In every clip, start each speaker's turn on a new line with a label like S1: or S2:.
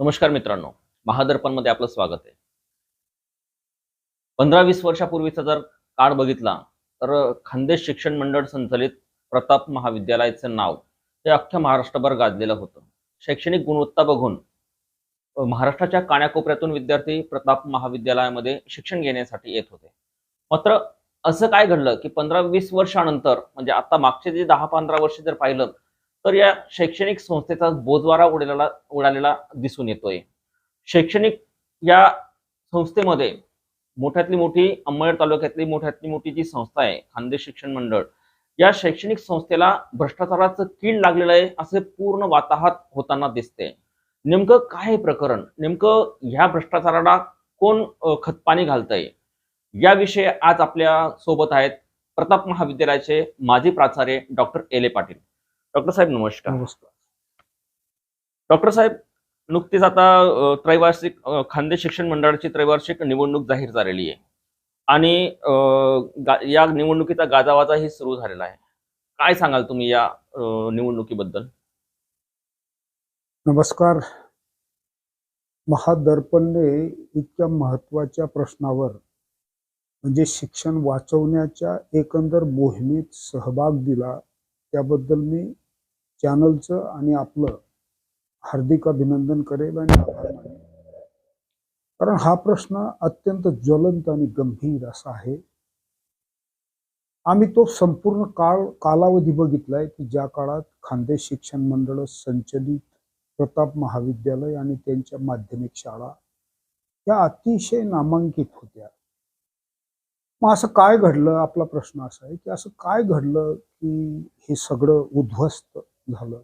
S1: नमस्कार मित्रांनो, महादर्पणमध्ये आपलं स्वागत आहे. 15-20 वर्षापूर्वीचा जर काळ बघितला, तर खान्देश शिक्षण मंडळ संचलित प्रताप महाविद्यालयाचं नाव हे अख्ख्या महाराष्ट्रभर गाजलेलं होतं. शैक्षणिक गुणवत्ता बघून महाराष्ट्राच्या कानाकोपऱ्यातून विद्यार्थी प्रताप महाविद्यालयामध्ये शिक्षण घेण्यासाठी येत होते. मात्र असं काय घडलं, की 15-20 वर्षानंतर म्हणजे आता मागचे जे 10-15 वर्ष जर पाहिलं, तर या शैक्षणिक संस्थेचा बोजवारा उडालेला दिसून येतोय. शैक्षणिक या संस्थेमध्ये मोठ्यातली मोठी अंमळनेर तालुक्यातली मोठ्यातली मोठी जी संस्था आहे, खान्देश शिक्षण मंडळ, या शैक्षणिक संस्थेला भ्रष्टाचाराचं कीड लागलेलं आहे, असे पूर्ण वाताहत होताना दिसते. नेमकं काय आहे प्रकरण? नेमकं ह्या भ्रष्टाचाराला कोण खतपाणी घालतंय? याविषयी आज आपल्या सोबत आहेत प्रताप महाविद्यालयाचे माजी प्राचार्य डॉक्टर एले पाटील. डॉक्टर साहेब नमस्कार.
S2: नमस्कार.
S1: डॉक्टर साहेब, नुकतीच आता त्रैवार्षिक खान्देश शिक्षण मंडळाची त्रैवार्षिक निवडणूक जाहीर झालेली आहे आणि या निवडणुकीचा गाजावाजाही सुरू झालेला आहे. काय सांगाल तुम्ही या निवडणुकीबद्दल?
S2: नमस्कार. महादर्पणने इतक्या महत्वाच्या प्रश्नावर म्हणजे शिक्षण वाचवण्याच्या एकंदर मोहिमेत सहभाग दिला, त्याबद्दल मी चॅनलचं आणि आपलं हार्दिक अभिनंदन करेल आणि आभार मानेल. कारण हा प्रश्न अत्यंत ज्वलंत आणि गंभीर असा आहे. आम्ही तो संपूर्ण कालावधी बघितलाय की ज्या काळात खान्देश शिक्षण मंडळ संचलित प्रताप महाविद्यालय आणि त्यांच्या माध्यमिक शाळा या अतिशय नामांकित होत्या. मग असं काय घडलं? आपला प्रश्न असा आहे की असं काय घडलं की हे सगळं उद्ध्वस्त झालं?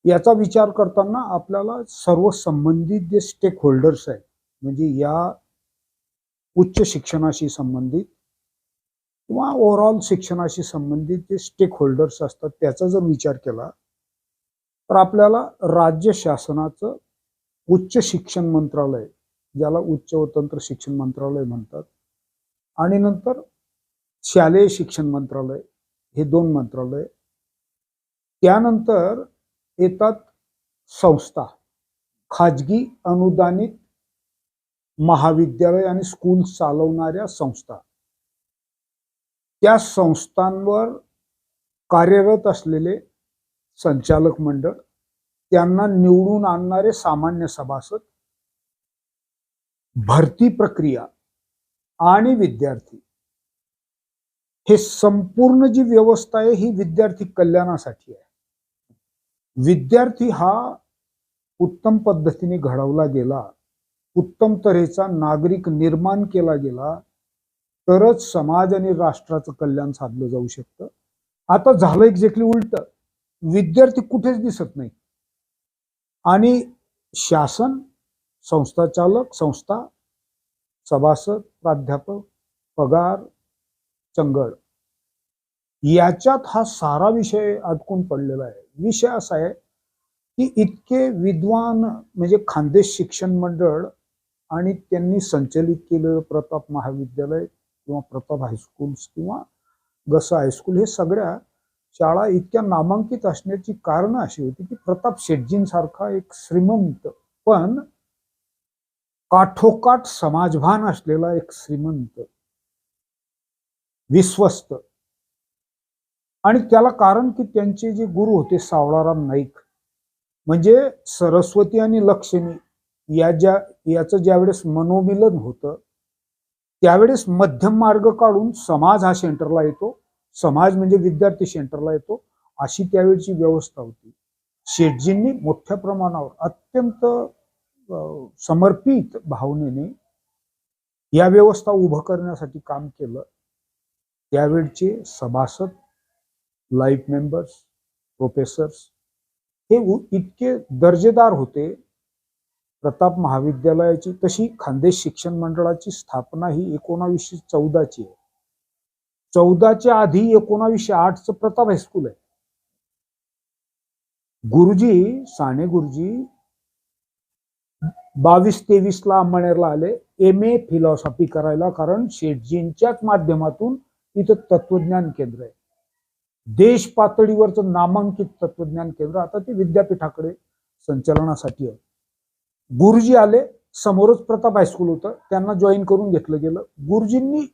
S2: याचा विचार करताना आपल्याला सर्व संबंधित जे स्टेक होल्डर्स आहेत, म्हणजे या उच्च शिक्षणाशी संबंधित किंवा ओव्हरऑल शिक्षणाशी संबंधित जे स्टेक होल्डर्स असतात त्याचा जर विचार केला तर आपल्याला राज्य शासनाचं उच्च शिक्षण मंत्रालय, ज्याला उच्च व तंत्र शिक्षण मंत्रालय म्हणतात, आणि नंतर शालेय शिक्षण मंत्रालय, हे दोन मंत्रालय, त्यानंतर येतात संस्था, खाजगी अनुदानित महाविद्यालय आणि स्कूल चालवणाऱ्या संस्था, त्या संस्थांवर कार्यरत असलेले संचालक मंडळ, त्यांना निवडून आणणारे सामान्य सभासद, भरती प्रक्रिया आणि विद्यार्थी, हे संपूर्ण जी व्यवस्था आहे ही विद्यार्थी कल्याणासाठी आहे. विद्यार्थी हा उत्तम पद्धतीने घडवला गेला, उत्तम तऱ्हेचा नागरिक निर्माण केला गेला, तरच समाज आणि राष्ट्राचं कल्याण साधलं जाऊ शकतं. आता झालं एक्झॅक्टली उलट. विद्यार्थी कुठेच दिसत नाही आणि शासन, संस्था चालक, संस्था, सभासद, प्राध्यापक, पगार, चंगळ, याच्यात हा सारा विषय अडकून पडलेला आहे. विषय असा आहे की इतके विद्वान म्हणजे खान्देश शिक्षण मंडळ आणि त्यांनी संचलित केलेलं प्रताप महाविद्यालय किंवा प्रताप हायस्कूल्स किंवा गसा हायस्कूल, हे सगळ्या शाळा इतक्या नामांकित असण्याची कारण अशी होती की प्रताप शेटजींसारखा एक श्रीमंत पण काठोकाठ समाजभान असलेला एक श्रीमंत, विश्वस्त, आणि त्याला कारण की त्यांचे जे गुरु होते सावळाराम नाईक, म्हणजे सरस्वती आणि लक्ष्मी याचं ज्यावेळेस मनोमिलन होतं त्यावेळेस मध्यम मार्ग काढून समाज हा सेंटरला येतो, समाज म्हणजे विद्यार्थी सेंटरला येतो, अशी त्यावेळची व्यवस्था होती. शेटजींनी मोठ्या प्रमाणावर अत्यंत समर्पित भावनेने या व्यवस्था उभं करण्यासाठी काम केलं. त्यावेळचे सभासद, लाईफ मेंबर्स, प्रोफेसर्स हे इतके दर्जेदार होते. प्रताप महाविद्यालयाची तशी खान्देश शिक्षण मंडळाची स्थापना ही 1914ची आहे. 14च्या आधी 1908चं प्रताप हायस्कूल आहे. गुरुजी, साने गुरुजी 22-23ला अंमळनेरला आले MA फिलॉसॉफी करायला, कारण शेटजींच्याच माध्यमातून इथं तत्वज्ञान केंद्र आहे, देश पातळीवरचं नामांकित तत्वज्ञान केंद्र. आता ते विद्यापीठाकडे संचलनासाठी आहे. गुरुजी आले, समोरच प्रताप हायस्कूल होतं, त्यांना जॉईन करून घेतलं गेलं. गुरुजींनी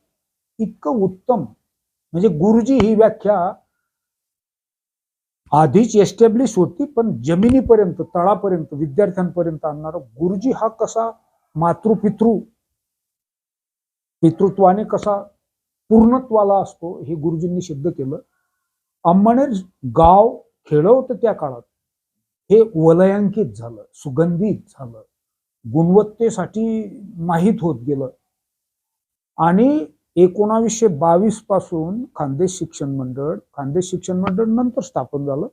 S2: इतकं उत्तम, म्हणजे गुरुजी ही व्याख्या आधीच एस्टॅब्लिश होती, पण जमिनीपर्यंत, तळापर्यंत, विद्यार्थ्यांपर्यंत आणणारा गुरुजी हा कसा पितृत्वाने कसा पूर्णत्वाला असतो हे गुरुजींनी सिद्ध केलं. अंमळनेर गाव खेडं होतं त्या काळात, हे वलयांकित झालं, सुगंधित झालं, गुणवत्तेसाठी माहीत होत गेलं. आणि 1922 पासून खानदेश शिक्षण मंडळ नंतर स्थापन झालं.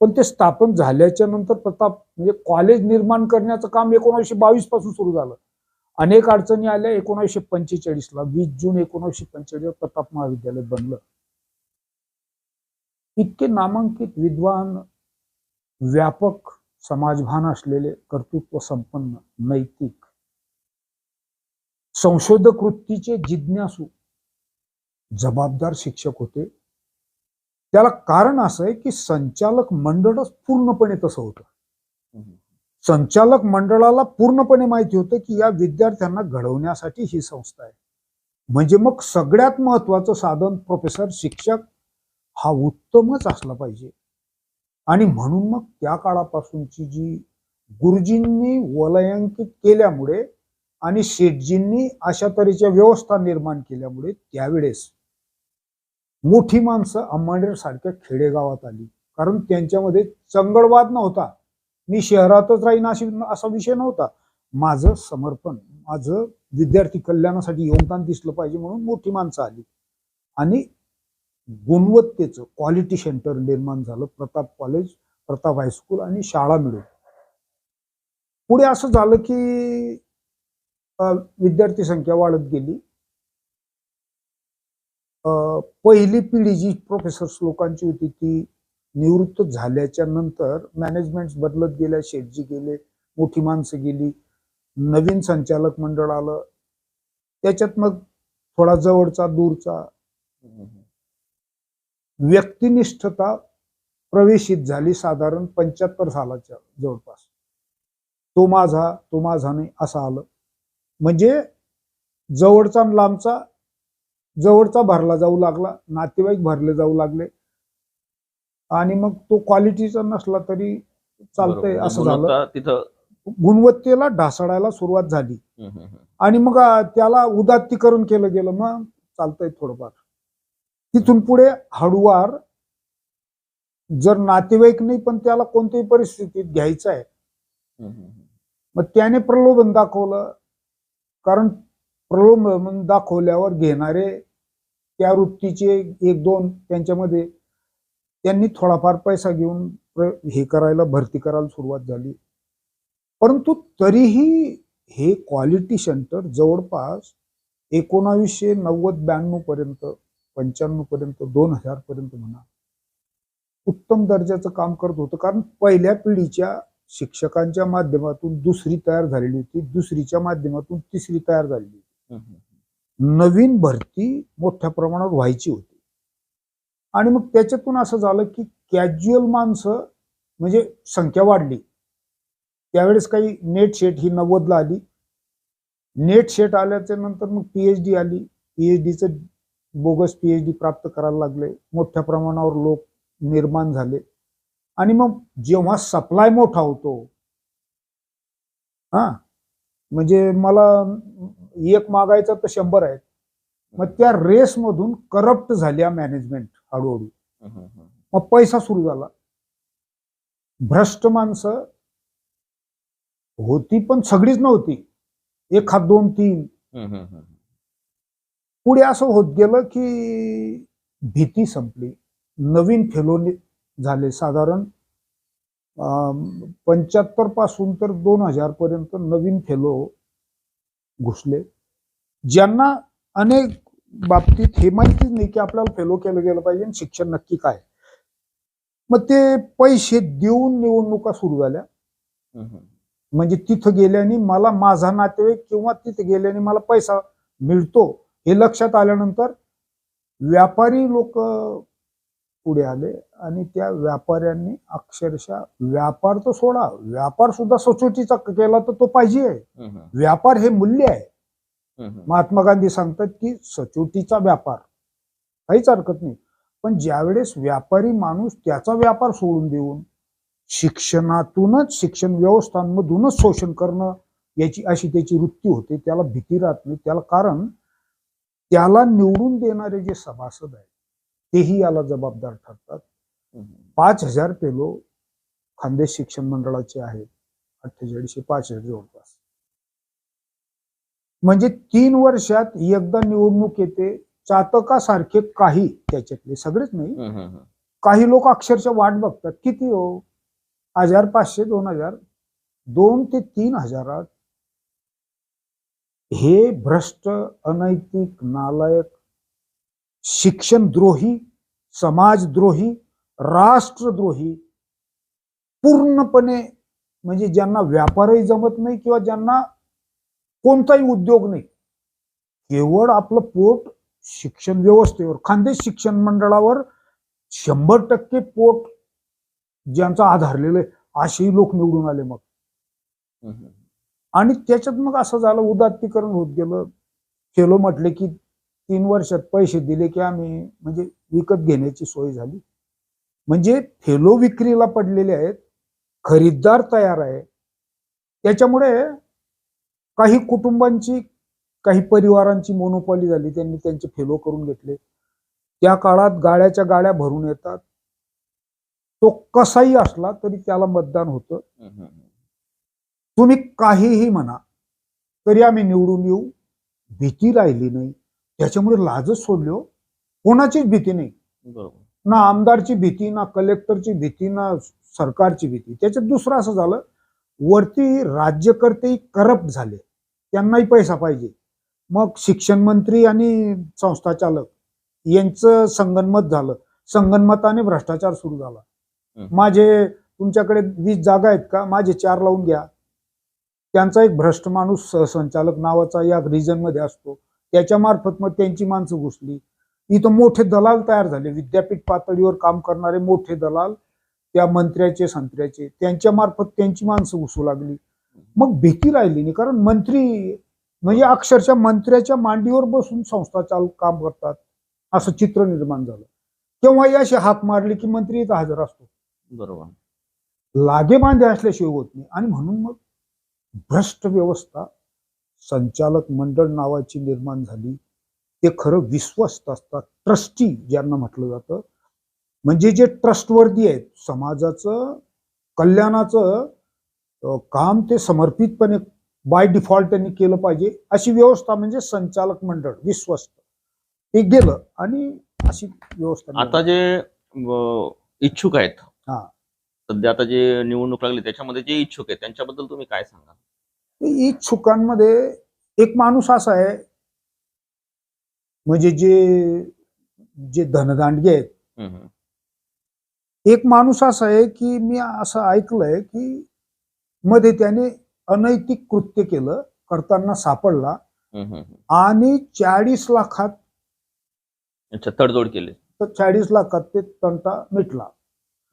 S2: पण ते स्थापन झाल्याच्या नंतर प्रताप म्हणजे कॉलेज निर्माण करण्याचं काम 1922 पासून सुरू झालं. अनेक अडचणी आल्या. 1945ला 20 जून 1945 प्रताप महाविद्यालय बनलं. इतके नामांकित, विद्वान, व्यापक समाजभान असलेले, कर्तृत्व संपन्न, नैतिक, संशोधक वृत्तीचे जिज्ञासू, जबाबदार शिक्षक होते. त्याला कारण असं आहे की संचालक मंडळच पूर्णपणे तसं होतं. संचालक मंडळाला पूर्णपणे माहिती होतं की या विद्यार्थ्यांना घडवण्यासाठी ही संस्था आहे. म्हणजे मग सगळ्यात महत्वाचं साधन प्रोफेसर, शिक्षक हा उत्तमच असला पाहिजे. आणि म्हणून मग त्या काळापासूनची जी गुरुजींनी वलयांकित केल्यामुळे आणि शेठजींनी अशा तऱ्हेच्या व्यवस्था निर्माण केल्यामुळे त्यावेळेस मोठी माणसं अंमळनेर सारख्या खेडेगावात आली. कारण त्यांच्यामध्ये चंगळवाद नव्हता. मी शहरातच राहीन असा विषय नव्हता. माझं समर्पण, माझं विद्यार्थी कल्याणासाठी योगदान दिसलं पाहिजे म्हणून मोठी माणसं आली आणि गुणवत्तेचं क्वालिटी सेंटर निर्माण झालं. प्रताप कॉलेज, प्रताप हायस्कूल आणि शाळा मिळून पुढे असं झालं की विद्यार्थी संख्या वाढत गेली. पहिली पिढी जी प्रोफेसर्स लोकांची होती ती निवृत्त झाल्याच्या नंतर मॅनेजमेंट बदलत गेल्या, शेठजी गेले, मोठी माणसं गेली, नवीन संचालक मंडळ आलं. त्याच्यात मग थोडा जवळचा दूरचा व्यक्तिनिष्ठता प्रवेशित झाली. साधारण 75 सालाच्या जवळपास तो माझा नाही असं आलं. म्हणजे जवळचा लांबचा, जवळचा भरला जाऊ लागला, नातेवाईक भरले जाऊ लागले आणि मग तो क्वालिटीचा नसला तरी चालतंय असं झालं.
S1: तिथं
S2: गुणवत्तेला ढासळायला सुरुवात झाली आणि मग त्याला उदात्तीकरण केलं गेलं. मग चालतंय थोडंफार. तिथून पुढे हळूवार, जर नातेवाईक नाही पण त्याला कोणत्याही परिस्थितीत घ्यायचं आहे, मग त्याने प्रलोभन दाखवलं. कारण प्रलोभन दाखवल्यावर घेणारे त्या वृत्तीचे 1-2 त्यांच्यामध्ये त्यांनी थोडाफार पैसा घेऊन हे करायला, भरती करायला सुरुवात झाली. परंतु तरीही हे क्वालिटी सेंटर जवळपास 1990-92 पर्यंत, 95 पर्यंत, 2000 पर्यंत म्हणा, उत्तम दर्जाचं काम करत होतं. कारण पहिल्या पिढीच्या शिक्षकांच्या माध्यमातून दुसरी तयार झालेली होती, दुसरीच्या माध्यमातून तिसरी तयार झालेली होती. नवीन भरती मोठ्या प्रमाणावर व्हायची होती. आणि मग त्याच्यातून असं झालं की कॅज्युअल माणसं म्हणजे संख्या वाढली. त्यावेळेस काही नेट शेट ही 90ला आली. नेट शेट आल्याच्या नंतर मग पीएचडी आली. पीएचडीचं बोगस पीएचडी प्राप्त करायला लागले. मोठ्या प्रमाणावर लोक निर्माण झाले. आणि मग जेव्हा सप्लाय मोठा होतो, म्हणजे मला एक मागायचा तर 100 आहेत, मग त्या रेसमधून करप्ट झाल्या मॅनेजमेंट हळूहळू. मग पैसा सुरू झाला. भ्रष्ट माणसं होती पण सगळीच नव्हती, 1 हात 2 3. पुढे असं होत गेलं की भीती संपली. नवीन फेलो झाले. साधारण 75 पासून तर 2000 पर्यंत नवीन फेलो घुसले, ज्यांना अनेक बाबतीत हे माहितीच नाही की आपल्याला फेलो केलं गेलं पाहिजे आणि शिक्षण नक्की काय. मग ते पैसे देऊन निवडणुका सुरू झाल्या. म्हणजे तिथं गेल्याने मला माझा नातेवाईक किंवा तिथे गेल्याने मला पैसा मिळतो हे लक्षात आल्यानंतर व्यापारी लोक पुढे आले आणि त्या व्यापाऱ्यांनी अक्षरशः, व्यापार तर सोडा, व्यापार सुद्धा सचोटीचा केला तर तो पाहिजे. व्यापार हे मूल्य आहे. महात्मा गांधी सांगतात की सचोटीचा व्यापार, काहीच हरकत नाही. पण ज्यावेळेस व्यापारी माणूस त्याचा व्यापार सोडून देऊन शिक्षणातूनच, शिक्षण व्यवस्थांमधूनच शोषण करणं याची अशी त्याची वृत्ती होते, त्याला भीती राहत नाही त्याला. कारण त्याला निवडून देणारे जे सभासद आहेत तेही याला जबाबदार ठरतात. 5,000 फेलो खानदेश शिक्षण मंडळाचे आहेत, 48 5,000 जवळपास. म्हणजे 3 वर्षात एकदा निवडणूक येते. चातकासारखे काही, त्याच्यातले सगळेच नाही, काही लोक अक्षरशः वाट बघतात. किती हो, 1,500 2,000, 2 ते 3,000 हे भ्रष्ट, अनैतिक, नालायक, शिक्षणद्रोही, समाजद्रोही, राष्ट्रद्रोही, पूर्णपणे म्हणजे ज्यांना व्यापारही जमत नाही किंवा ज्यांना कोणताही उद्योग नाही, केवळ आपलं पोट शिक्षण व्यवस्थेवर, खानदेश शिक्षण मंडळावर 100% पोट ज्यांचा आधारलेलं आहे, असेही लोक निवडून आले. मग आणि त्याच्यात मग असं झालं, उदात्तीकरण होत गेलं. फेलो म्हटले की 3 वर्षात पैसे दिले की आम्ही म्हणजे विकत घेण्याची सोय झाली. म्हणजे फेलो विक्रीला पडलेले आहेत, खरीददार तयार आहे. त्याच्यामुळे काही कुटुंबांची, काही परिवारांची मोनोपॉली झाली, त्यांनी त्यांचे फेलो करून घेतले. त्या काळात गाड्याच्या गाड्या भरून येतात, तो कसाही असला तरी त्याला मतदान होतं. तुम्ही काहीही म्हणा तरी आम्ही निवडून येऊ, भीती राहिली नाही. त्याच्यामुळे लाजच सोडली हो, कोणाचीच भीती नाही. ना आमदारची भीती, ना कलेक्टरची भीती, ना सरकारची भीती. त्याच्यात दुसरं असं झालं, वरती राज्यकर्ते करप्ट झाले, त्यांनाही पैसा पाहिजे. मग शिक्षण मंत्री आणि संस्थाचालक यांचं संगनमत झालं, संगनमताने भ्रष्टाचार सुरू झाला. माझे, तुमच्याकडे 20 जागा आहेत का, माझे 4 लावून घ्या. त्यांचा एक भ्रष्ट माणूस सहसंचालक नावाचा या रिजन मध्ये असतो, त्याच्या मार्फत मग त्यांची माणसं घुसली. इथं मोठे दलाल तयार झाले, विद्यापीठ पातळीवर काम करणारे मोठे दलाल, त्या मंत्र्याचे संत्र्याचे, त्यांच्या मार्फत त्यांची माणसं घुसू लागली. मग भीती राहिली नाही, कारण मंत्री म्हणजे अक्षरशः मंत्र्याच्या मांडीवर बसून संस्था चालू काम करतात, असं चित्र निर्माण झालं. तेव्हाही अशी हाक मारली की मंत्री इथं हजर असतो.
S1: बरोबर,
S2: लागे बांधे असल्याशिवाय होत नाही. आणि म्हणून मग भ्रष्ट व्यवस्था संचालक मंडळ नावाची निर्माण झाली. ते खरं विश्वस्त असतात, ट्रस्टी ज्यांना म्हटलं जातं, म्हणजे जे ट्रस्टवर्दी आहेत, समाजाचं कल्याणाचं काम ते समर्पितपणे बाय डिफॉल्ट त्यांनी केलं पाहिजे, अशी व्यवस्था म्हणजे संचालक मंडळ विश्वस्त. ते गेलं आणि अशी व्यवस्था.
S1: आता जे इच्छुक आहेत,
S2: हा,
S1: सध्या आता जे निवडणूक लागली त्याच्यामध्ये जे इच्छुक आहेत त्यांच्याबद्दल तुम्ही काय सांगा?
S2: इच्छुकांमध्ये एक माणूस असा आहे, म्हणजे जे जे धनदांडगे आहेत, एक माणूस असा आहे की मी असं ऐकलंय की मध्ये त्याने अनैतिक कृत्य केलं, करताना सापडला आणि 40 लाखात
S1: तडजोड केली,
S2: तर 40 लाखात ते तंटा मिटला.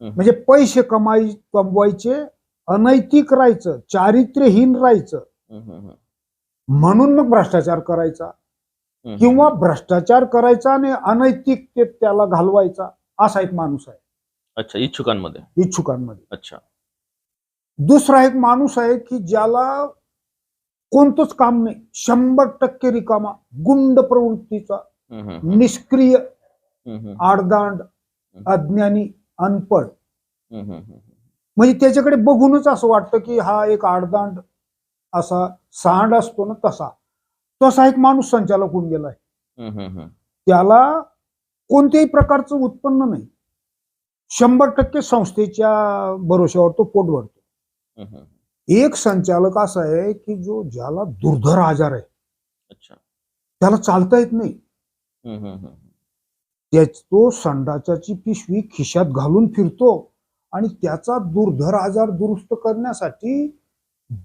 S2: म्हणजे पैसे कमवायचे, अनैतिक राहायचं, चारित्र्यहीन राहायचं, म्हणून मग भ्रष्टाचार करायचा किंवा भ्रष्टाचार करायचा आणि अनैतिक ते त्याला घालवायचा, असा एक माणूस आहे.
S1: अच्छा, इच्छुकांमध्ये. अच्छा.
S2: दुसरा एक माणूस आहे की ज्याला कोणतंच काम नाही, 100% रिकामा, गुंड प्रवृत्तीचा, निष्क्रिय, आडदांड, अज्ञानी, अनपढ. म्हणजे त्याच्याकडे बघूनच असं वाटतं की हा एक आडदांड, असा सांड असतो ना तसा एक माणूस संचालक होऊन गेलाय. त्याला कोणत्याही प्रकारचं उत्पन्न नाही, 100% संस्थेच्या भरोश्यावर तो पोट भरतो. एक संचालक असा आहे की ज्याला दुर्धर आजार आहे, त्याला चालता येत नाही, तो संडासाची पिशवी खिशात घालून फिरतो आणि त्याचा दुर्धर आजार दुरुस्त करण्यासाठी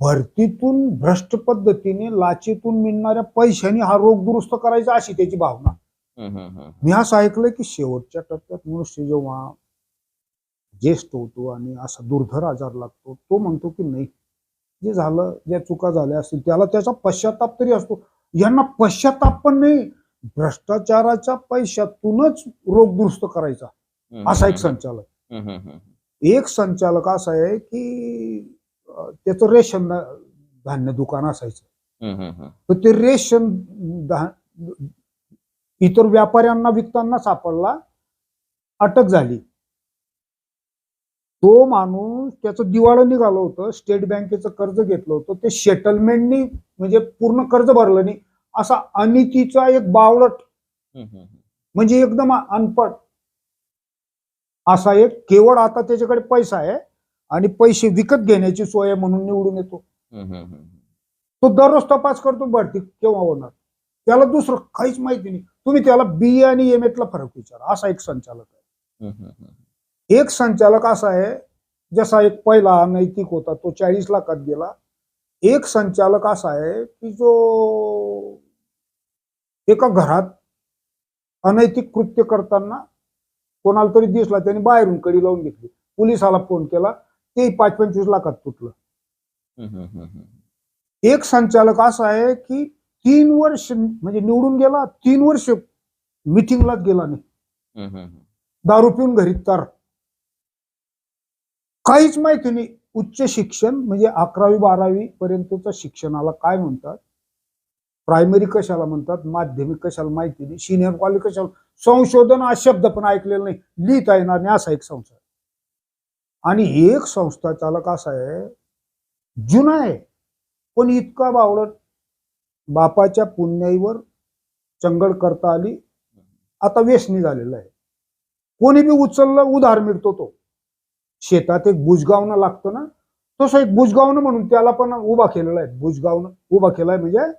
S2: भरतीतून भ्रष्ट पद्धतीने लाचेतून मिळणाऱ्या पैशाने हा रोग दुरुस्त करायचा, अशी त्याची भावना. मी असं ऐकलंय की शेवटच्या टप्प्यात मनुष्य जेव्हा ज्येष्ठ होतो आणि असा दुर्धर आजार लागतो, तो म्हणतो की नाही, जे झालं, ज्या चुका झाल्या असतील त्याला त्याचा पश्चाताप तरी असतो. यांना पश्चाताप पण नाही, भ्रष्टाचाराच्या पैशातूनच रोग दुरुस्त करायचा असा एक संचालक. एक संचालक असा आहे की त्याचं रेशन धान्य दुकान असायचं. तर ते रेशन इतर व्यापाऱ्यांना विकताना सापडला, अटक झाली. तो माणूस त्याचं दिवाळं निघालं होतं, स्टेट बँकेचं कर्ज घेतलं होतं, ते सेटलमेंटनी म्हणजे पूर्ण कर्ज भरलं नाही, असा अनितीचा एक बावळट, म्हणजे एकदम अनपढ असा एक, केवळ आता त्याच्याकडे पैसा आहे आणि पैसे विकत घेण्याची सोय म्हणून निवडून येतो. तो दररोज तपास करतो भरती केव्हा होणार, त्याला दुसरं काहीच माहिती नाही. तुम्ही त्याला BA आणि MA फरक विचारा, असा एक संचालक आहे. एक संचालक असा आहे, जसा एक पहिला अनैतिक होता तो 40 लाखात गेला. एक संचालक असा आहे की जो एका घरात अनैतिक कृत्य करताना कोणाला तरी दिसला, त्याने बाहेरून कडी लावून घेतली, पोलिसाला फोन केला, ते 25-25 लाखात तुटलं. एक संचालक असा आहे की 3 वर्ष म्हणजे निवडून गेला, 3 वर्ष मिटिंगलाच गेला नाही, दारू पिऊन घरी तर काहीच माहिती नाही. उच्च शिक्षण म्हणजे 11वी-12वी पर्यंतच्या शिक्षणाला काय म्हणतात, प्रायमरी कशाला म्हणतात, माध्यमिक कशाला माहिती नाही, सिनियर कॉलेज कशाला, संशोधन हा शब्द पण ऐकलेला नाही, लिहिता येणार नाही असा एक संस्था. आणि एक संस्था चालक असा आहे, जुना आहे पण इतका बावळट, बापाच्या पुण्याईवर चंगळ करता आली, आता व्यसनी झालेला आहे. कोणी बी उचललं उधार मिळतो. तो शेतात एक बुजगावणं लागतं ना, तसं एक बुजगावणं म्हणून त्याला पण उभा केलेला आहे. बुजगावणं उभा केलाय म्हणजे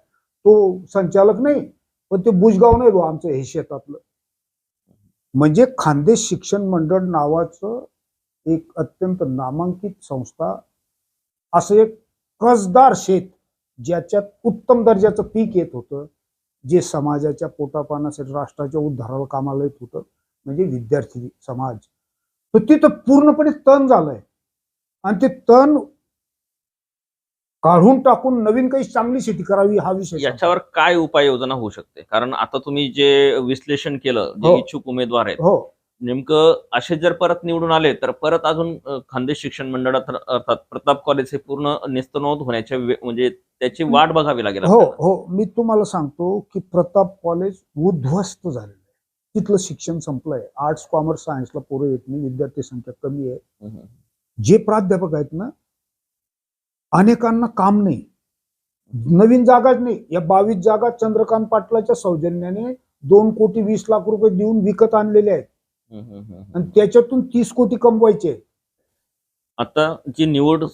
S2: तो संचालक नाही, पण ते बुजगावणं आहे आमचं हे शेतातलं. म्हणजे खानदेश शिक्षण मंडळ नावाचं एक अत्यंत नामांकित संस्था, असं एक कसदार शेत ज्याच्यात उत्तम दर्जाचं पीक येत होतं, जे समाजाच्या पोटापाण्यासाठी राष्ट्राच्या उद्धाराला कामाला येत होतं, म्हणजे विद्यार्थी समाज. तर तिथं पूर्णपणे तण झालंय आणि ते तण काढून टाकून नवीन काही चांगली शेती करावी हा विषय.
S1: याच्यावर काय उपाययोजना होऊ शकते? कारण आता तुम्ही जे विश्लेषण केलं, जे इच्छुक उमेदवार आहेत, नेमकं असे जर परत निवडून आले तर परत अजून खानदेश शिक्षण मंडळात अर्थात प्रताप कॉलेज हे पूर्ण नेस्तनाबूत होण्याच्या म्हणजे त्याची वाट बघावी लागेल.
S2: हो, मी तुम्हाला सांगतो की प्रताप कॉलेज उद्ध्वस्त झालेलं आहे, तिथलं शिक्षण संपलंय. आर्ट्स, कॉमर्स, सायन्सला पोरं येत नाही, विद्यार्थी संख्या कमी आहे. जे प्राध्यापक आहेत ना, अनेकांना काम नाही, नवीन जागाच नाही. या 22 जागा चंद्रकांत पाटलाच्या सौजन्याने 2,20,00,000 रुपये देऊन विकत आणलेले आहेत आणि त्याच्यातून 30 कोटी कमवायचे.
S1: आता जी निवड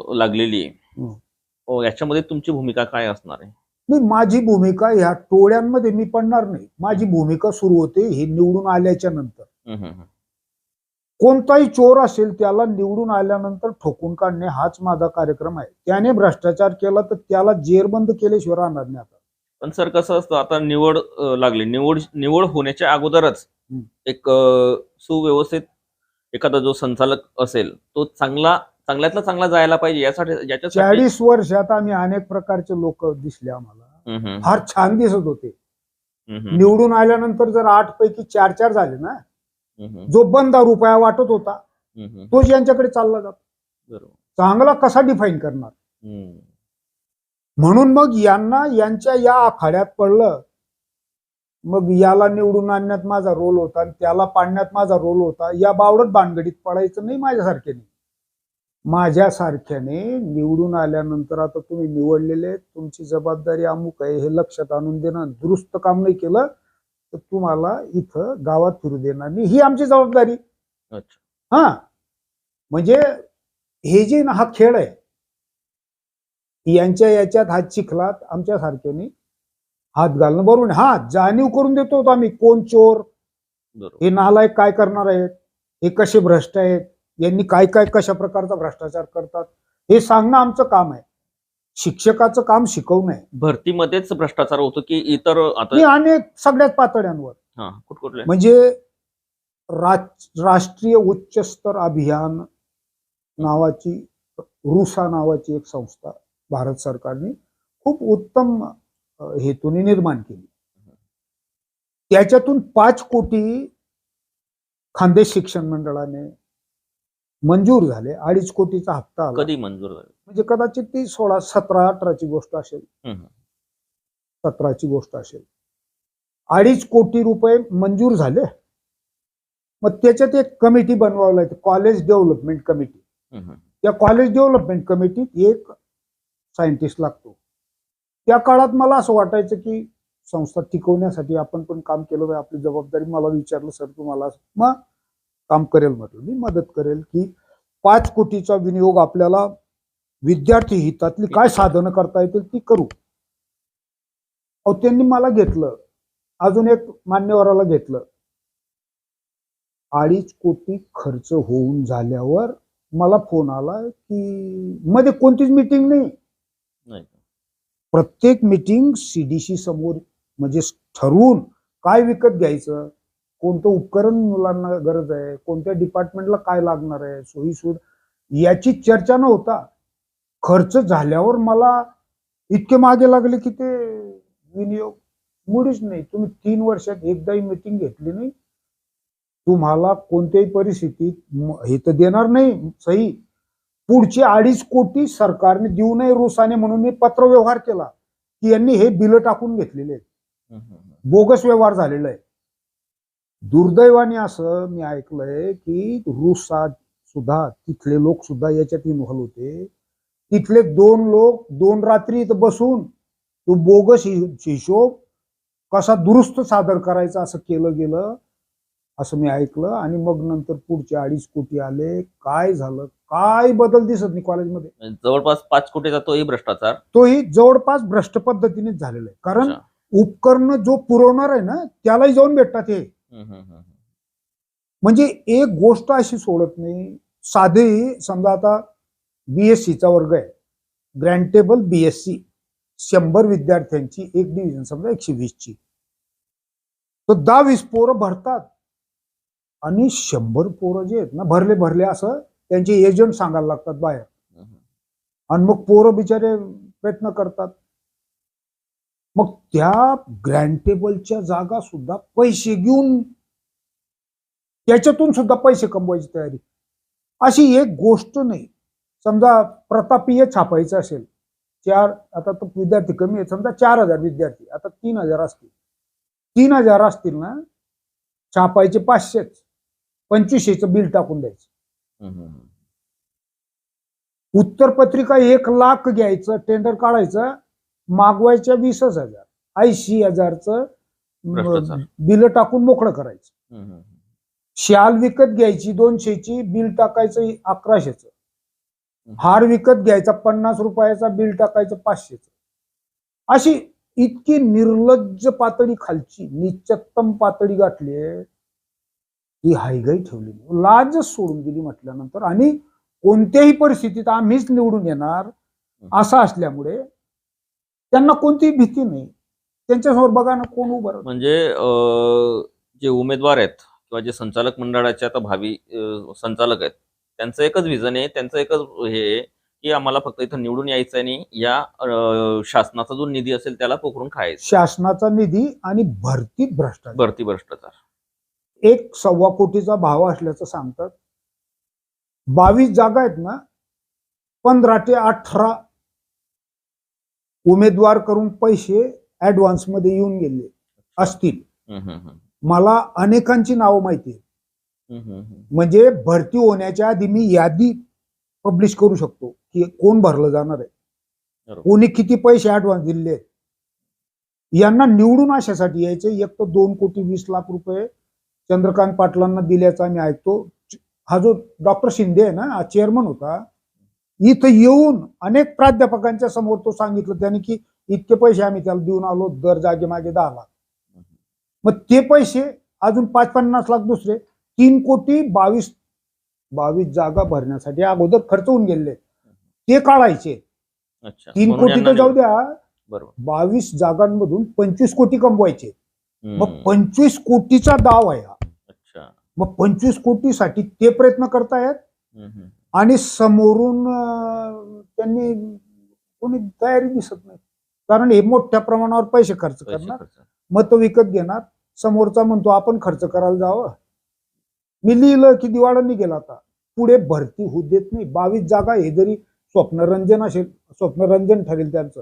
S1: लागलेली आहे, याच्यामध्ये तुमची भूमिका काय असणार आहे?
S2: नाही, माझी भूमिका ह्या टोळ्यांमध्ये मी पडणार नाही. माझी भूमिका सुरू होते हे निवडून आल्याच्या नंतर. कोणताही चोर असेल त्याला निवडून आल्यानंतर ठोकून काढणे हाच माझा कार्यक्रम आहे. त्याने भ्रष्टाचार केला तर त्याला जेरबंद केल्याशिवाय राहणार नाही. आता
S1: पण सर कसं असतं, आता निवड लागली, निवड होण्याच्या अगोदरच एक सुव्यवस्थित एखादा जो संचालक असेल तो चांगल्यातला चांगला जायला पाहिजे. यासाठी
S2: 40 वर्षात आम्ही अनेक प्रकारचे लोक दिसले आम्हाला, फार छान दिसत होते. निवडून आल्यानंतर जर 8 पैकी 4 झाले ना, जो बंद रुपया वाटत होता तोच यांच्याकडे चालला जातो. चांगला कसा डिफाईन करणार? म्हणून मग यांना यांच्या या आखाड्यात पडलं. मग याला निवडून आणण्यात माझा रोल होता आणि त्याला पाडण्यात माझा रोल होता. या बावडत भानगडीत पडायचं नाही माझ्यासारख्याने. माझ्यासारख्याने निवडून आल्यानंतर आता तुम्ही निवडलेले, तुमची जबाबदारी अमुक आहे हे लक्षात आणून देणं. दुरुस्त काम नाही केलं तर तुम्हाला इथं गावात फिरू देणार नाही, ही आमची जबाबदारी. हा, म्हणजे हे जे ना हा खेळ आहे, यांच्या याच्यात हात चिखलात आमच्या सारख्याने हात घालणं बरोबर नाही. हा, जाणीव करून देतो आम्ही कोण चोर, हे नालायक काय करणार आहेत, हे कसे भ्रष्ट आहेत, यांनी काय काय कशा प्रकारचा भ्रष्टाचार करतात हे सांगणं आमचं काम आहे. शिक्षकाचं काम शिकवणं आहे.
S1: भरतीमध्येच भ्रष्टाचार होतो की इतर? आता
S2: अनेक सगळ्याच पातळ्यांवर
S1: हा, कुठले?
S2: म्हणजे राष्ट्रीय उच्च स्तर अभियान नावाची, रुसा नावाची एक संस्था भारत सरकारने खूप उत्तम हेतूने निर्माण केली. त्याच्यातून 5 कोटी खानदेश शिक्षण मंडळाने मंजूर झाले. 2.5 कोटीचा हप्ता आला.
S1: कधी मंजूर झाले?
S2: म्हणजे कदाचित ती 16, 17, 18ची गोष्ट असेल.
S1: हम्म.
S2: 17ची गोष्ट असेल. 2.5 कोटी रुपये मंजूर झाले. मग त्याच्यात एक कमिटी बनवावं लागते, कॉलेज डेव्हलपमेंट कमिटी.
S1: हम्म.
S2: त्या कॉलेज डेव्हलपमेंट कमिटीत एक सायंटिस्ट लागतो. त्या काळात मला असं वाटायचं की संस्था टिकवण्यासाठी आपण पण काम केलं पाहिजे, आपली जबाबदारी. मला विचारलं, सर तुम्हाला, मग काम करेल, म्हटलं मी मदत करेल की 5 कोटीचा विनियोग आपल्याला विद्यार्थी हितातली काय साधनं करता येतील ती करू. अहो, त्यांनी मला घेतलं, अजून एक मान्यवराला घेतलं. 2.5 कोटी खर्च होऊन झाल्यावर मला फोन आला की मध्ये कोणतीच मीटिंग नाही. प्रत्येक मीटिंग सीडीसी समोर, म्हणजे ठरवून काय विकत घ्यायचं, कोणतं उपकरण मुलांना गरज आहे, कोणत्या डिपार्टमेंटला काय लागणार आहे, सोयीसुविधा, याची चर्चा नव्हता. खर्च झाल्यावर मला इतके मागे लागले की ते विनियोग मुळीच नाही. तुम्ही 3 वर्षात एकदाही मीटिंग घेतली नाही, तुम्हाला कोणत्याही परिस्थितीत हे तर देणार नाही सही. पुढचे 2.5 कोटी सरकारने देऊ नये रुसाने, म्हणून मी पत्रव्यवहार केला की यांनी हे बिल टाकून घेतलेले आहेत, बोगस व्यवहार झालेला आहे. दुर्दैवाने असं मी ऐकलंय की रुसात सुद्धा तिथले लोक सुद्धा याच्यात इन्व्हॉल्व होते. तिथले 2 लोक 2 रात्री इथं बसून तो बोगस हिशोब कसा दुरुस्त सादर करायचा असं केलं गेलं, असं मी ऐकलं. आणि मग नंतर पुढचे 2.5 कोटी आले. काय झालं, काय बदल दिसत नाही कॉलेजमध्ये.
S1: जवळपास 5 कोटीचा तोही भ्रष्टाचार,
S2: तोही जवळपास भ्रष्ट पद्धतीनेच झालेला आहे. कारण उपकरण जो पुरवणार आहे ना त्यालाही जाऊन भेटतात हे. म्हणजे एक गोष्ट अशी सोडत नाही. साधे समजा आता बीएससीचा वर्ग आहे, ग्रँटेबल बीएससी 100 विद्यार्थ्यांची एक डिव्हिजन, समजा 120ची, तर 10-20 पोरं भरतात. आणि 100 पोरं जे आहेत ना भरले असं त्यांचे एजंट सांगायला लागतात बाहेर. आणि मग पोरं बिचारे प्रयत्न करतात. मग त्या ग्रँटेबलच्या जागा सुद्धा पैसे घेऊन त्याच्यातून सुद्धा पैसे कमवायची तयारी. अशी एक गोष्ट नाही. समजा प्रतापीय छापायचं असेल, 4, आता तो विद्यार्थी कमी आहे, समजा 4,000 विद्यार्थी, आता 3,000 असतील. 3,000 असतील ना, छापायचे 500च, 2500चं बिल टाकून द्यायचं. उत्तरपत्रिका 1,00,000 घ्यायचं, टेंडर काढायचं, मागवायच्या 20,000, 80,000चं बिल टाकून मोकळं करायचं. शाल विकत घ्यायची 200ची, बिल टाकायचं 1100चं. हार विकत घ्यायचा 50 रुपयाचा, बिल टाकायचं 500चं. अशी इतकी निर्लज्ज पातळी, खालची निचत्तम पातळी गाठली आहे. ही हायगाई ठेवली, लाजच सोडून दिली म्हटल्यानंतर. आणि कोणत्याही परिस्थितीत आम्हीच निवडून येणार असं असल्यामुळे त्यांना कोणतीही भीती नाही. त्यांच्यासमोर बघा ना कोण उभं.
S1: म्हणजे जे उमेदवार आहेत किंवा जे संचालक मंडळाचे आता भावी संचालक आहेत, त्यांचं एकच विजन आहे, त्यांचं एकच हे की आम्हाला फक्त इथं निवडून यायचं आणि या शासनाचा जो निधी असेल त्याला पोखरून खायचं.
S2: शासनाचा निधी आणि भरती भ्रष्टाचार. 1.25 कोटीचा भाव असल्याचं सांगतात. 22 जागा आहेत ना, 15 ते 18 उमेदवार करून पैसे ऍडव्हान्स मध्ये येऊन गेले असतील. मला अनेकांची नावं माहिती आहे. म्हणजे भरती होण्याच्या आधी मी यादी पब्लिश करू शकतो की कोण भरलं जाणार आहे, कोणी किती पैसे ऍडव्हान्स दिले आहेत. यांना निवडून अशासाठी यायचे. एक तर 2,20,00,000 रुपये चंद्रकांत पाटलांना दिल्याचा मी ऐकतो. हा जो डॉक्टर शिंदे आहे ना, चेअरमन होता, इथं येऊन अनेक प्राध्यापकांच्या समोर तो सांगितलं त्यांनी की इतके पैसे आम्ही त्याला देऊन आलो, दर जागे मागे 10 लाख. मग ते पैसे अजून 5-50 लाख दुसरे 3,22,22 जागा भरण्यासाठी अगोदर खर्च होऊन गेले, ते काढायचे. 3 कोटी तर जाऊ द्या, 22 जागांमधून 25 कोटी कमवायचे. मग
S1: हम्म.
S2: 25 कोटीचा दाव आहे हा.
S1: अच्छा.
S2: मग 25 कोटीसाठी ते प्रयत्न करतायत
S1: हम्म.
S2: आणि समोरून त्यांनी कोणी तयारी दिसत नाही. कारण हे मोठ्या प्रमाणावर पैसे खर्च
S1: पैसे
S2: करणार,
S1: खर्च.
S2: मत विकत घेणार. समोरचा म्हणतो आपण खर्च करायला जावं. मी लिहिलं की दिवाळा निघेल आता, पुढे भरती होऊ देत नाही. 22 जागा हे जरी स्वप्नरंजन असेल, स्वप्नरंजन ठरेल त्यांचं.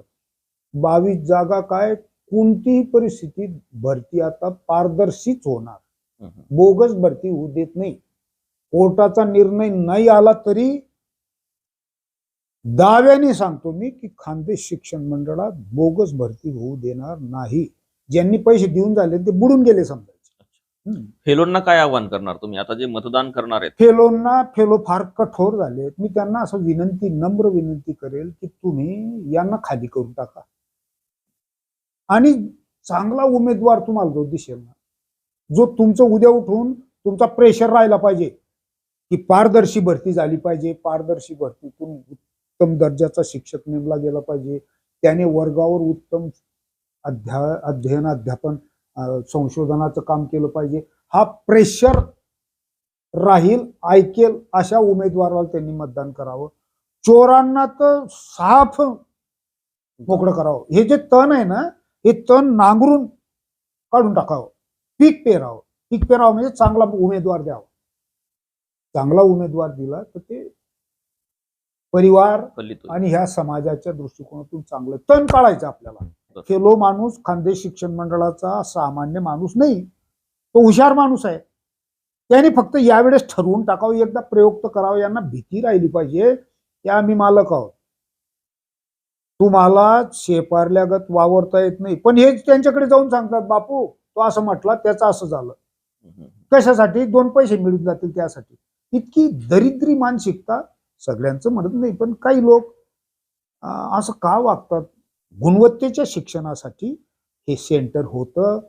S2: 22 जागा काय, कोणतीही परिस्थितीत भरती आता पारदर्शीच होणार.
S1: हम्म.
S2: बोगस भरती होऊ देत नाही. कोर्टाचा निर्णय नाही आला तरी दाव्याने सांगतो मी की खानदेश शिक्षण मंडळात बोगस भरती होऊ देणार नाही. ज्यांनी पैसे देऊन झाले ते बुडून गेले समजायचे.
S1: फेलोंना काय आव्हान करणार तुम्ही आता जे मतदान करणार आहेत?
S2: फेलो फार कठोर झालेत. मी त्यांना असं विनंती, नम्र विनंती करेल की तुम्ही यांना खाली करून टाका आणि चांगला उमेदवार तुम्हाला जो दिसेल ना, जो तुमचं उद्या उठून तुमचा प्रेशर राहिला पाहिजे की पारदर्शी भरती झाली पाहिजे, पारदर्शी भरतीतून उत्तम दर्जाचा शिक्षक नेमला गेला पाहिजे, त्याने वर्गावर उत्तम अध्ययन अध्यापन संशोधनाचं काम केलं पाहिजे, हा प्रेशर राहील, ऐकेल अशा उमेदवाराला त्यांनी मतदान करावं. चोरांना तर साफ मोकळं करावं. हे जे तण आहे ना, हे तण नांगरून काढून टाकावं. पीक पेरावं. पीक पेरावं म्हणजे चांगला उमेदवार द्यावा. चांगला उमेदवार दिला तर ते परिवार आणि ह्या समाजाच्या दृष्टिकोनातून चांगलं तण काढायचं आपल्याला. फेलो माणूस खानदेश शिक्षण मंडळाचा सामान्य माणूस नाही, तो हुशार माणूस आहे. त्याने फक्त यावेळेस ठरवून टाकावं, एकदा प्रयोग तर करावं. यांना भीती राहिली पाहिजे की आम्ही मालक आहोत, तुम्हाला शेपारल्यागत वावरता येत नाही. पण हेच त्यांच्याकडे जाऊन सांगतात, बापू तो असं म्हटला त्याचं असं झालं. कशासाठी? 2 पैसे मिळून जातील त्यासाठी. इतकी दरिद्री मानसिकता. सगळ्यांचं म्हणत नाही पण काही लोक असं का वागतात? गुणवत्तेच्या शिक्षणासाठी हे सेंटर होतं.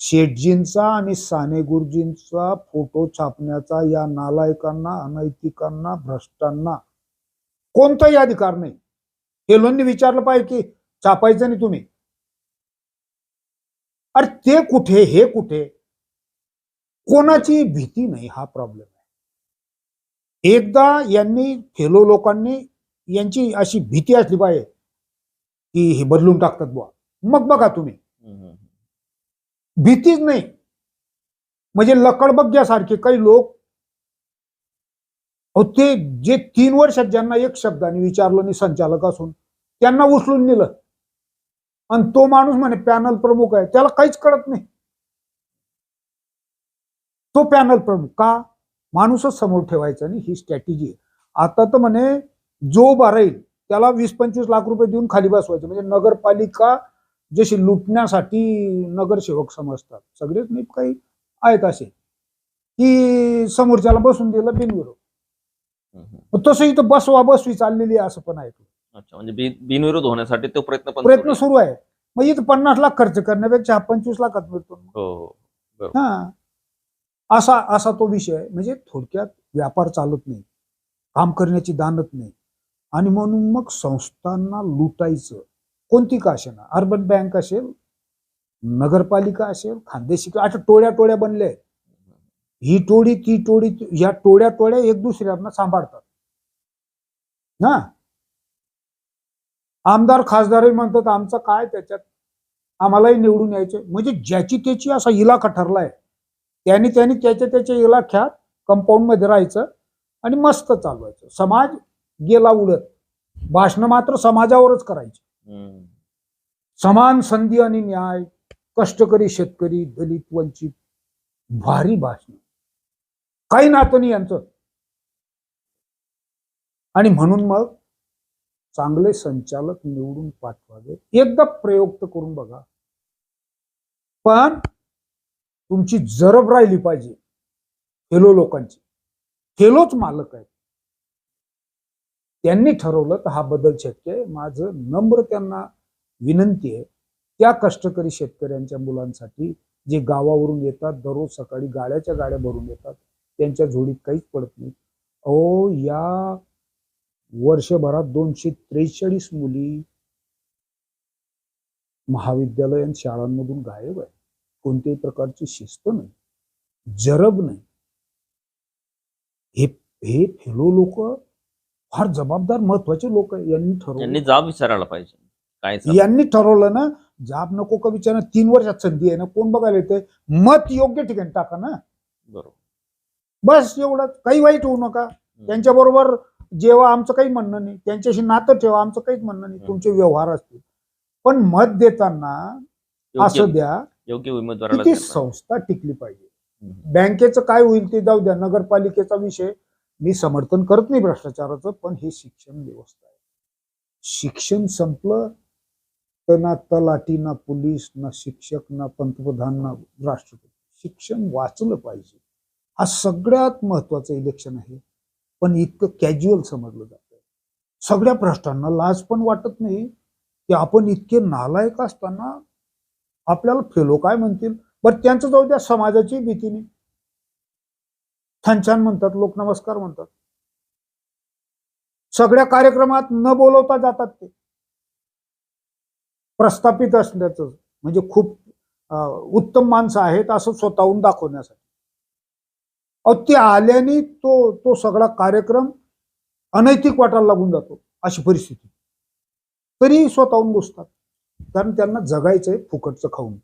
S2: शेठजींचा आणि साने गुरुजींचा फोटो छापण्याचा या नालायकांना, अनैतिकांना, भ्रष्टांना कोणताही अधिकार नाही. फेलोंनी विचारलं पाहिजे की छापायचं नाही तुम्ही. अरे ते कुठे, हे कुठे? कोणाची भीती नाही, हा प्रॉब्लेम आहे. एकदा यांनी फेलो लोकांनी यांची अशी भीती असली पाहिजे की हे बदलून टाकतात बुवा, मग बघा तुम्ही. भीतीच नाही म्हणजे लकडबग्ग्यासारखे काही लोक होते जे 3 वर्षात ज्यांना एक शब्दाने विचारलं नाही संचालक असून, त्यांना उचलून नेलं. आणि तो माणूस म्हणे पॅनल प्रमुख आहे, त्याला काहीच कळत नाही. तो पॅनल प्रमुख का? माणूसच समोर ठेवायचा नाही, ही स्ट्रॅटेजी आहे. आता तर म्हणे जो उभा राहील त्याला 20-25 लाख रुपये देऊन खाली बसवायचं. म्हणजे नगरपालिका जशी लुटण्यासाठी नगरसेवक समजतात, सगळेच नाही काही आहेत असे की समोरच्याला बसून दिलं बिनविरोध. तसं इथं बसवा बसवी चाललेली आहे असं पण ऐकलं.
S1: अच्छा, म्हणजे बिनविरोध होण्यासाठी तो
S2: प्रयत्न सुरू आहे. मग इथं 50 लाख खर्च करण्यापेक्षा 25 लाखात मिळतो.
S1: हो.
S2: हा असा तो विषय आहे. म्हणजे थोडक्यात व्यापार चालत नाही, काम करण्याची दानत नाही आणि म्हणून मग संस्थांना लुटायचं. कोणती का असेना, अर्बन बँक असेल, नगरपालिका असेल, खानदेश आता टोळ्या बनल्या. ही टोळी ती टोळी, या टोळ्या एक दुसऱ्यांना सांभाळतात ना. आमदार खासदारही म्हणतात आमचं काय त्याच्यात, आम्हालाही निवडून यायचे. म्हणजे ज्याची त्याची असा इलाका ठरलाय, त्यांनी त्याच्या इलाख्यात कंपाऊंड मध्ये राहायचं आणि मस्त चालवायचं. समाज गेला उडत, भाषण मात्र समाजावरच करायची. समान संधी आणि न्याय, कष्टकरी शेतकरी, दलित वंचित, भारी भाषण, काही नातं नाही यांचं. आणि म्हणून मग चांगले संचालक निवडून पाठवावे. एकदा प्रयोग तर करून बघा, पण तुमची जरब राहिली पाहिजे फेलो लोकांची. फेलोच मालक आहेत, त्यांनी ठरवलं तर हा बदल शक्य आहे. माझं नम्र त्यांना विनंती आहे, त्या कष्टकरी शेतकऱ्यांच्या मुलांसाठी जे गावावरून येतात, दररोज सकाळी गाड्या भरून येतात, त्यांच्या झोडीत काहीच पडत नाही. या वर्षभरात 243 मुली महाविद्यालय आणि शाळांमधून गायब आहे. कोणत्याही प्रकारची शिस्त नाही, जरब नाही. हे हे फेलो लोक फार जबाबदार महत्वाचे लोक आहे. यांनी ठरवलं,
S1: यांनी जाब विचारायला पाहिजे काय
S2: यांनी ठरवलं ना, जाब नको का विचारणं, 3 वर्षात संधी आहे ना, कोण बघायला येते, मत योग्य ठिकाणी टाका ना,
S1: बरोबर.
S2: बस एवढंच. काही वाईट होऊ नका. त्यांच्याबरोबर जेव्हा आमचं काही म्हणणं नाही, त्यांच्याशी नातं ठेवा, आमचं काहीच म्हणणं नाही, तुमचे व्यवहार असतील, पण मत देताना असं द्या
S1: योग्य
S2: की
S1: उमेदवाराला
S2: ती
S1: द्या.
S2: संस्था टिकली पाहिजे. बँकेचं काय होईल ते जाऊ द्या, नगरपालिकेचा विषय मी समर्थन करत नाही भ्रष्टाचाराचं, पण हे शिक्षण व्यवस्था आहे. शिक्षण संपलं तर ना तलाठी, ना पोलीस, ना शिक्षक, ना पंतप्रधान, ना राष्ट्रपती. शिक्षण वाचलं पाहिजे. हा सगळ्यात महत्वाचं इलेक्शन आहे, पण इतकं कॅज्युअल समजलं जातं. सगळ्या भ्रष्टांना लाज पण वाटत नाही की आपण इतके नालायक असताना आपल्याला फेलो काय म्हणतील. बरं त्यांचं जाऊ द्या, समाजाची भीतीने छान छान म्हणतात, लोक नमस्कार म्हणतात, सगळ्या कार्यक्रमात न बोलवता जातात. ते प्रस्थापित असल्याचं म्हणजे खूप उत्तम माणसं आहेत असं स्वतःहून दाखवण्यासाठी. अहो ते आल्याने तो सगळा कार्यक्रम अनैतिक वाटायला लागून जातो. अशी परिस्थिती तरी स्वतःहून घुसतात, कारण त्यांना जगायचंय फुकटचं खाऊन.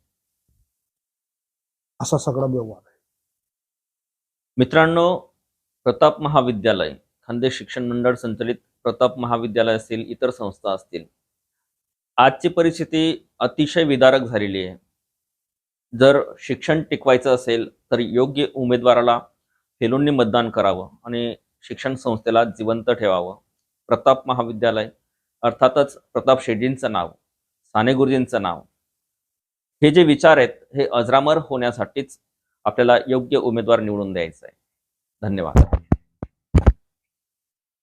S2: असा सगळा व्यवहार आहे.
S1: मित्रांनो, प्रताप महाविद्यालय, खान्देश शिक्षण मंडळ संचलित प्रताप महाविद्यालय असतील, इतर संस्था असतील, आजची परिस्थिती अतिशय विदारक झालेली आहे. जर शिक्षण टिकवायचं असेल तर योग्य उमेदवाराला फेलोंनी मतदान करावं आणि शिक्षण संस्थेला जिवंत ठेवावं. प्रताप महाविद्यालय अर्थातच प्रताप शेटजींचं नाव, साने गुरुजींचं नाव, हे जे विचार आहेत हे अजरामर होण्यासाठीच आपल्याला योग्य उमेदवार निवडून द्यायचा आहे. धन्यवाद.